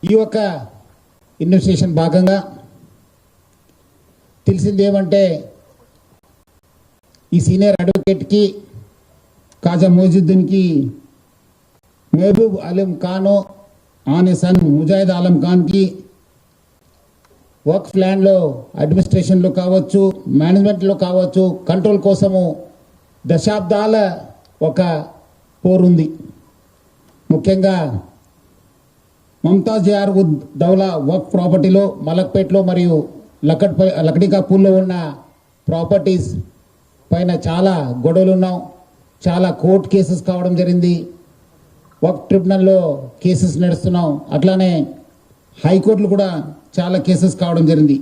ఈ యొక్క ఇన్వెస్టిగేషన్ భాగంగా తెలిసింది ఏమంటే ఈ సీనియర్ అడ్వకేట్కి కాజా మొయిజుద్దీన్కి महबूब आलम खान आने सन मुजाहिद आलम खान की वर्क प्लान लो अड्मिनिस्ट्रेशन लो कावच्चु मैनेजमेंट लो कावच्चु कंट्रोल कोसमु दशाब्दाల ఒక పోరుంది. ముఖ్యంగా మమతాజ్ యార్ ఉద్ దౌలా వర్క్ ప్రాపర్టీలో మలక్పేట్లో మరియు లకడికాపూర్లో ఉన్న ప్రాపర్టీస్ పైన చాలా గొడవలు ఉన్నాం. చాలా కోర్టు కేసెస్ కావడం జరిగింది. వర్క్ ట్రిబ్యునల్లో కేసెస్ నడుస్తున్నాం. అట్లానే హైకోర్టులు కూడా చాలా కేసెస్ కావడం జరిగింది.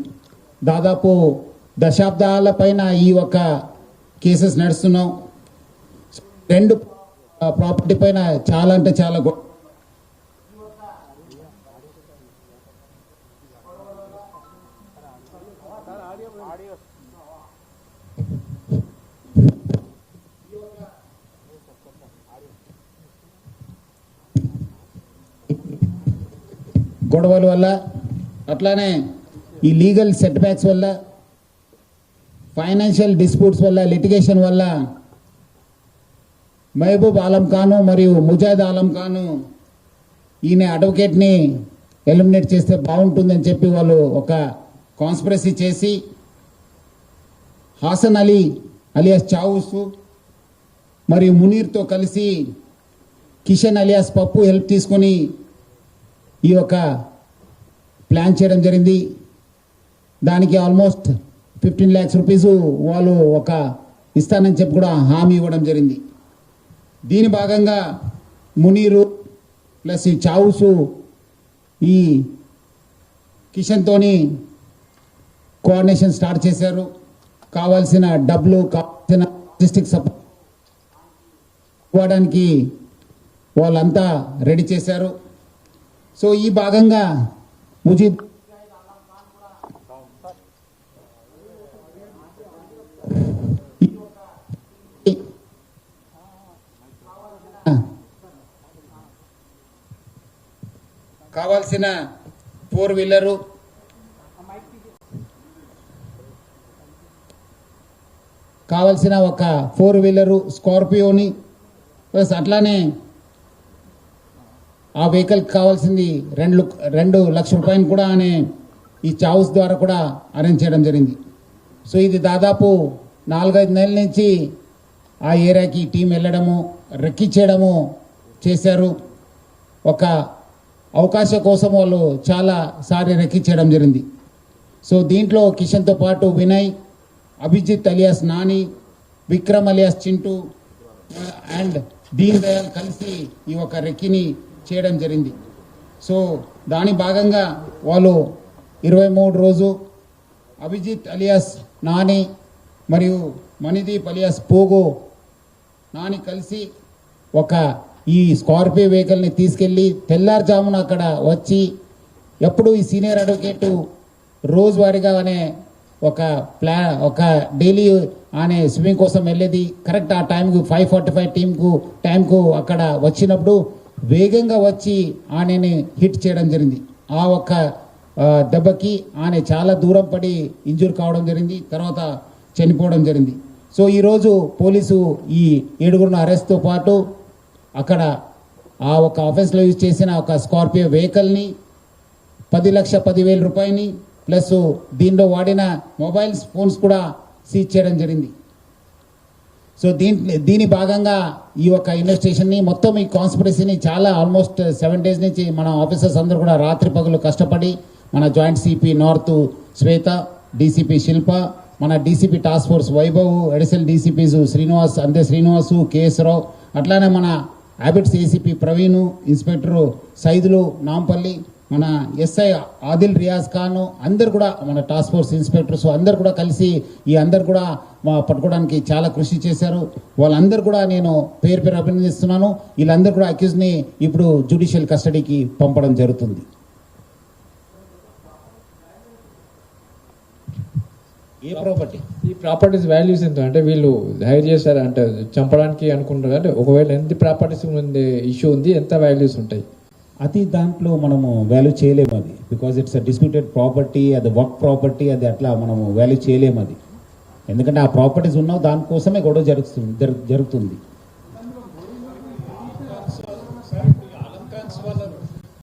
దాదాపు దశాబ్దాల పైన ఈ ఒక కేసెస్ నడుస్తున్నాం. రెండు ప్రాపర్టీ పైన చాలా అంటే చాలా గొడవల వల్ల అట్లానే ఈ లీగల్ సెట్ బ్యాక్స్ వల్ల ఫైనాన్షియల్ డిస్ప్యూట్స్ వల్ల లిటిగేషన్ వల్ల మహబూబ్ ఆలం ఖాను మరియు ముజాహిద్ ఆలం ఖాను ఈయన అడ్వకేట్ని ఎలిమినేట్ చేస్తే బాగుంటుందని చెప్పి వాళ్ళు ఒక కాన్స్పిరసీ చేసి హాసన్ అలీ అలియాస్ చావుస్ మరియు మునీర్తో కలిసి కిషన్ అలియాస్ పప్పు హెల్ప్ తీసుకొని ఈ యొక్క ప్లాన్ చేయడం జరిగింది. దానికి ఆల్మోస్ట్ 15 lakhs రూపీస్ వాళ్ళు ఒక ఇస్తానని చెప్పి కూడా హామీ ఇవ్వడం జరిగింది. దీని భాగంగా మునీరు ప్లస్ ఈ చావుసు ఈ కిషన్తోని కోఆర్డినేషన్ స్టార్ట్ చేశారు. కావాల్సిన డబ్బులు కావాల్సిన లాజిస్టిక్ సపోర్ట్ ఇవ్వడానికి వాళ్ళంతా రెడీ చేశారు. సో ఈ భాగంగా ముజీద్ కావాల్సిన 4-wheeler కావాల్సిన ఒక 4-wheeler స్కార్పియోని ప్లస్ అట్లానే ఆ వెహికల్కి కావాల్సింది 2 లక్షల రూపాయలు కూడా అనే ఈ చావుస్ ద్వారా కూడా అరేంజ్ చేయడం జరిగింది. సో ఇది దాదాపు 4-5 నెలల నుంచి ఆ ఏరియాకి టీం వెళ్ళడము రెక్కించడము చేశారు. ఒక అవకాశం కోసం వాళ్ళు చాలా సారి రెక్కించడం జరిగింది. సో దీంట్లో కిషన్తో పాటు Vinay, Abhijit alias Nani, Vikram alias Chintu and Deen Dayal కలిసి ఈ ఒక రెక్కిని చేయడం జరిగింది. సో దాని భాగంగా వాళ్ళు 23 రోజు అభిజిత్ అలియాస్ నాని మరియు మణిదీప్ అలియాస్ పోగో నాని కలిసి ఒక ఈ స్కార్పియో వెహికల్ని తీసుకెళ్ళి తెల్లారుజామున అక్కడ వచ్చి ఎప్పుడు ఈ సీనియర్ అడ్వకేటు రోజువారీగా అనే ఒక డైలీ అనే స్విమ్మింగ్ కోసం వెళ్ళేది. కరెక్ట్ ఆ టైంకు 5:45 టైంకు అక్కడ వచ్చినప్పుడు వేగంగా వచ్చి ఆయనని హిట్ చేయడం జరిగింది. ఆ ఒక్క దెబ్బకి ఆయన చాలా దూరం పడి ఇంజూర్ కావడం జరిగింది. తర్వాత చనిపోవడం జరిగింది. సో ఈరోజు పోలీసు ఈ 7గురిని అరెస్ట్తో పాటు అక్కడ ఆ ఒక ఆఫెన్స్లో యూజ్ చేసిన ఒక స్కార్పియో వెహికల్ని 10,10,000 రూపాయలని ప్లస్ దీనిలో వాడిన మొబైల్స్ ఫోన్స్ కూడా సీజ్ చేయడం జరిగింది. సో దీని భాగంగా ఈ యొక్క ఇన్వెస్టిగేషన్ని మొత్తం ఈ కాన్స్పిరసీని చాలా ఆల్మోస్ట్ 7 days నుంచి మన ఆఫీసర్స్ అందరూ కూడా రాత్రి పగలు కష్టపడి మన జాయింట్ సిపి నార్త్ శ్వేత, డీసీపీ శిల్ప, మన DCP task force Vaibhav, additional DCPs Srinivasu, KS Rao, అట్లానే మన habits ACP Praveen, inspector Saidulu Nampally, మన ఎస్ఐ ఆదిల్ రియాజ్ ఖాన్ అందరు కూడా మన టాస్క్ ఫోర్స్ ఇన్స్పెక్టర్స్ అందరు కూడా కలిసి ఈ అందరు కూడా పట్టుకోవడానికి చాలా కృషి చేశారు. వాళ్ళందరూ కూడా నేను పేరు అభినందిస్తున్నాను. వీళ్ళందరూ కూడా అక్యూజ్ని ఇప్పుడు జ్యుడిషియల్ కస్టడీకి పంపడం జరుగుతుంది. ఏ ప్రాపర్టీ ఈ ప్రాపర్టీస్ వాల్యూస్ ఎంత అంటే వీళ్ళు హైర్ చేశారు అంటే చంపడానికి అనుకుంటారు అంటే ఒకవేళ ఎంత ప్రాపర్టీస్ ఇష్యూ ఉంది ఎంత వాల్యూస్ ఉంటాయి అతి దాంట్లో మనము వాల్యూ చేయలేము అది, because it's a disputed property, అది వర్క్ ప్రాపర్టీ, అది అట్లా మనము వాల్యూ చేయలేము అది. ఎందుకంటే ఆ ప్రాపర్టీస్ ఉన్నావు దానికోసమే గొడవ జరుగుతుంది.